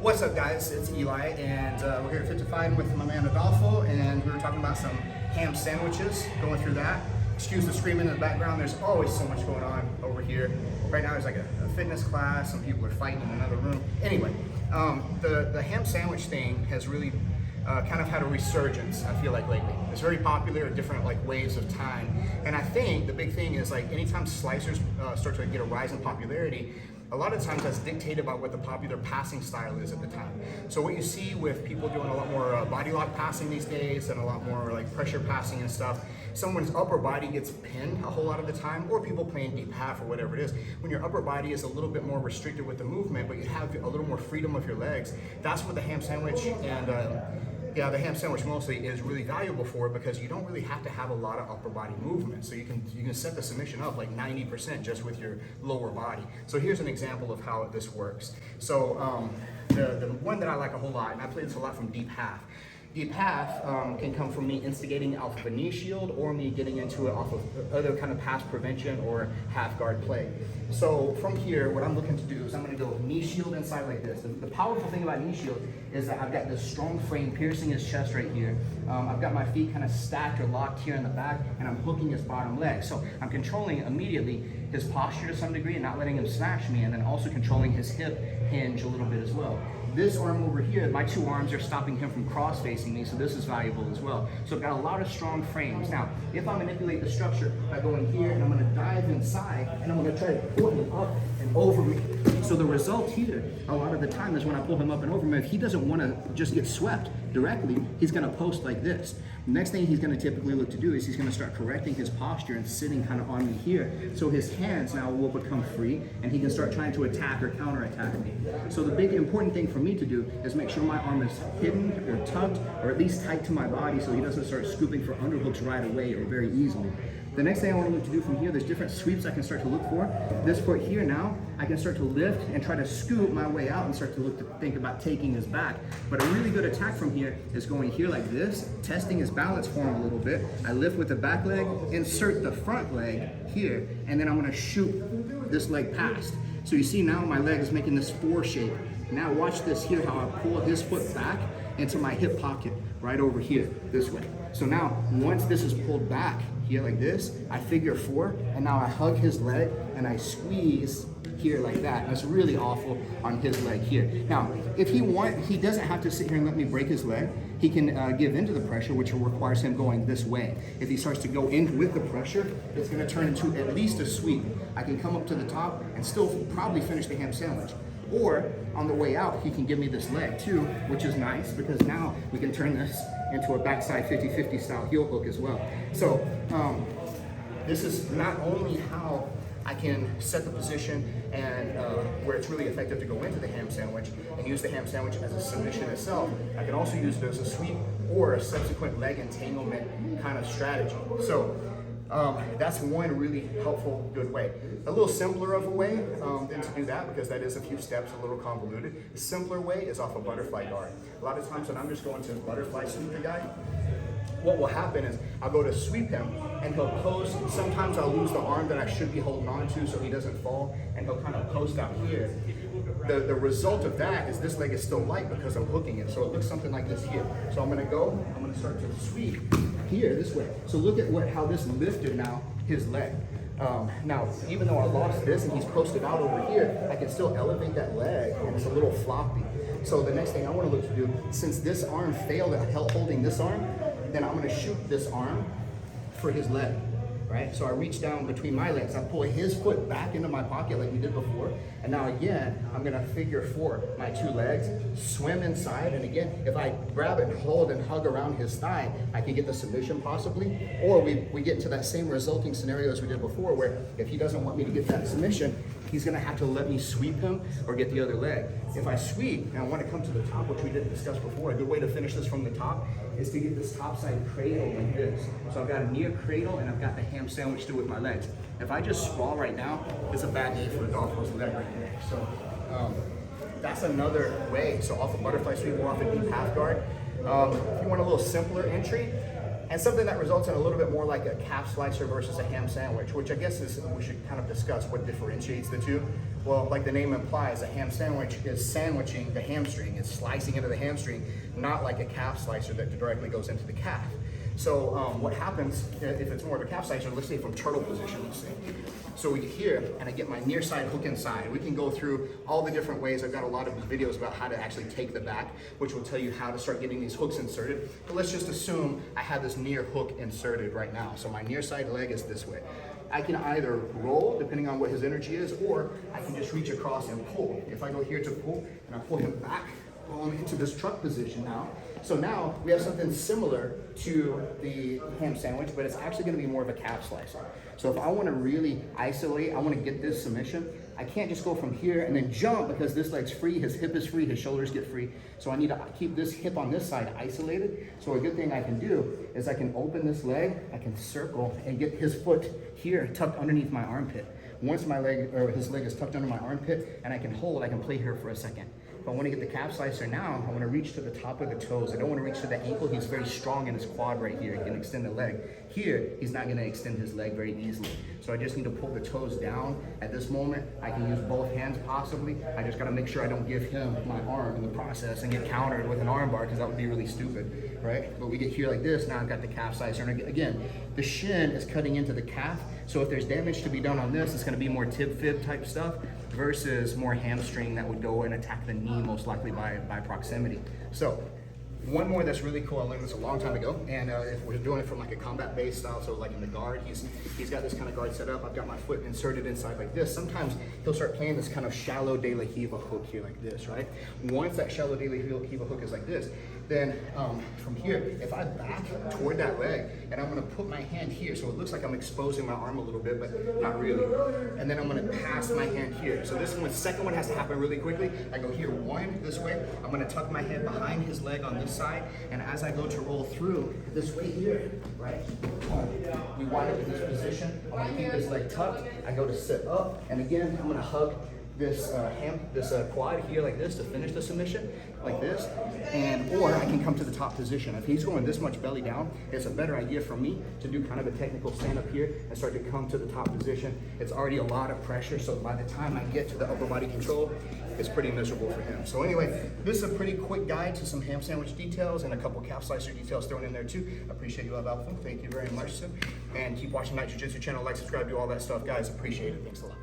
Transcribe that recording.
What's up, guys? It's Eli, and we're here at 55 with my man Adolfo, and we were talking about some ham sandwiches, going through that. Excuse the screaming in the background, there's always so much going on over here. Right now there's like a fitness class, some people are fighting in another room. Anyway, the ham sandwich thing has really kind of had a resurgence, I feel like, lately. It's very popular at different waves of time. And I think the big thing is anytime slicers start to get a rise in popularity, a lot of times that's dictated by what the popular passing style is at the time. So what you see with people doing a lot more body lock passing these days and a lot more pressure passing and stuff, someone's upper body gets pinned a whole lot of the time, or people playing deep half or whatever it is. When your upper body is a little bit more restricted with the movement, but you have a little more freedom of your legs, that's what the ham sandwich and the ham sandwich mostly is really valuable for, because you don't really have to have a lot of upper body movement. So you can set the submission up like 90% just with your lower body. So here's an example of how this works. So the one that I like a whole lot, and I play this a lot from deep half. Deep half can come from me instigating off of a knee shield, or me getting into it off of other kind of pass prevention or half guard play. So from here, what I'm looking to do is I'm going to go knee shield inside like this. The powerful thing about knee shield is that I've got this strong frame piercing his chest right here. I've got my feet kind of stacked or locked here in the back, and I'm hooking his bottom leg. So I'm controlling immediately his posture to some degree and not letting him smash me, and then also controlling his hip hinge a little bit as well. This arm over here, my two arms are stopping him from cross-facing me, so this is valuable as well. So I've got a lot of strong frames. Now, if I manipulate the structure by going here, and I'm going to dive inside, and I'm going to try to pull him up and over me. So the result here, a lot of the time, is when I pull him up and over me, if he doesn't want to just get swept directly, he's going to post like this. The next thing he's going to typically look to do is he's going to start correcting his posture and sitting kind of on me here. So his hands now will become free, and he can start trying to attack or counterattack me. So the big important thing for me to do is make sure my arm is hidden or tucked, or at least tight to my body, so he doesn't start scooping for underhooks right away or very easily. The next thing I want to look to do from here, there's different sweeps I can start to look for. This foot here now, I can start to lift and try to scoop my way out and start to look to think about taking his back. But a really good attack from here is going here like this, testing his balance form a little bit. I lift with the back leg, insert the front leg here, and then I'm going to shoot this leg past. So you see now my leg is making this 4 shape. Now watch this here, how I pull his foot back into my hip pocket right over here, this way. So now, once this is pulled back here like this, I figure 4, and now I hug his leg and I squeeze here like that. And that's really awful on his leg here. Now, if he doesn't have to sit here and let me break his leg. He can give into the pressure, which requires him going this way. If he starts to go in with the pressure, it's going to turn into at least a sweep. I can come up to the top and still probably finish the ham sandwich. Or on the way out, he can give me this leg too, which is nice, because now we can turn this into a backside 50-50 style heel hook as well. So this is not only how I can set the position and where it's really effective to go into the ham sandwich and use the ham sandwich as a submission itself, I can also use it as a sweep or a subsequent leg entanglement kind of strategy. So that's one really helpful, good way. A little simpler of a way than to do that, because that is a few steps, a little convoluted. The simpler way is off a butterfly guard. A lot of times when I'm just going to butterfly sweep the guy, what will happen is I'll go to sweep him and he'll post. Sometimes I'll lose the arm that I should be holding on to so he doesn't fall, and he'll kind of post out here. The result of that is this leg is still light because I'm hooking it. So it looks something like this here. So I'm going to start to sweep here this way. So look at how this lifted now his leg. Now, even though I lost this and he's posted out over here, I can still elevate that leg, and it's a little floppy. So the next thing I want to look to do, since this arm failed at holding this arm, then I'm going to shoot this arm for his leg, right? So I reach down between my legs, I pull his foot back into my pocket like we did before, and now again, I'm going to figure 4 my 2 legs, swim inside, and again, if I grab it, hold, and hug around his thigh, I can get the submission possibly, or we get into that same resulting scenario as we did before, where if he doesn't want me to get that submission, he's going to have to let me sweep him or get the other leg. If I sweep and I want to come to the top, which we didn't discuss before, a good way to finish this from the top is to get this top side cradle like this. So I've got a near cradle and I've got the ham sandwich still with my legs. If I just sprawl right now, it's a bad day for Adolfo's leg right there. So that's another way. So off a butterfly sweep or off a deep half guard. If you want a little simpler entry, and something that results in a little bit more like a calf slicer versus a ham sandwich, which I guess is, we should kind of discuss what differentiates the two. Well, like the name implies, a ham sandwich is sandwiching the hamstring, it's slicing into the hamstring, not like a calf slicer that directly goes into the calf. So what happens if it's more of a calf slicer, let's say from turtle position, let's say. So we get here, and I get my near side hook inside. We can go through all the different ways. I've got a lot of videos about how to actually take the back, which will tell you how to start getting these hooks inserted. But let's just assume I have this near hook inserted right now. So my near side leg is this way. I can either roll, depending on what his energy is, or I can just reach across and pull. If I go here to pull, and I pull him back into this truck position now. So now we have something similar to the ham sandwich, but it's actually gonna be more of a calf slicer. So if I wanna really isolate, I wanna get this submission, I can't just go from here and then jump because this leg's free, his hip is free, his shoulders get free. So I need to keep this hip on this side isolated. So a good thing I can do is I can open this leg, I can circle and get his foot here tucked underneath my armpit. Once my leg, or his leg is tucked under my armpit and I can hold, I can play here for a second. If I want to get the calf slicer now, I want to reach to the top of the toes. I don't want to reach to the ankle. He's very strong in his quad right here. He can extend the leg. Here, he's not going to extend his leg very easily. So I just need to pull the toes down. At this moment, I can use both hands possibly. I just got to make sure I don't give him my arm in the process and get countered with an arm bar because that would be really stupid, right? But we get here like this, now I've got the calf slicer. And again, the shin is cutting into the calf. So if there's damage to be done on this, it's going to be more tib-fib type stuff versus more hamstring that would go and attack the knee most likely by proximity. So one more that's really cool, I learned this a long time ago, and if we're doing it from like a combat-based style, so like in the guard, he's got this kind of guard set up, I've got my foot inserted inside like this. Sometimes he'll start playing this kind of shallow de la Riva hook here like this, right? Once that shallow de la Riva hook is like this, then from here, if I back toward that leg, and I'm gonna put my hand here, so it looks like I'm exposing my arm a little bit, but not really. And then I'm gonna pass my hand here. So this one, second one has to happen really quickly. I go here, one, this way. I'm gonna tuck my head behind his leg on this side, and as I go to roll through this way here, right? We wind up in this position. I'm gonna keep this leg tucked. I go to sit up, and again, I'm gonna hug this quad here like this to finish the submission, like this, or I can come to the top position. If he's going this much belly down, it's a better idea for me to do kind of a technical stand up here and start to come to the top position. It's already a lot of pressure, so by the time I get to the upper body control, it's pretty miserable for him. So anyway, this is a pretty quick guide to some ham sandwich details and a couple calf slicer details thrown in there too. I appreciate you, Love Alpha. Thank you very much, sir. And keep watching Night Jiu-Jitsu channel, like, subscribe, do all that stuff, guys. Appreciate it. Thanks a lot.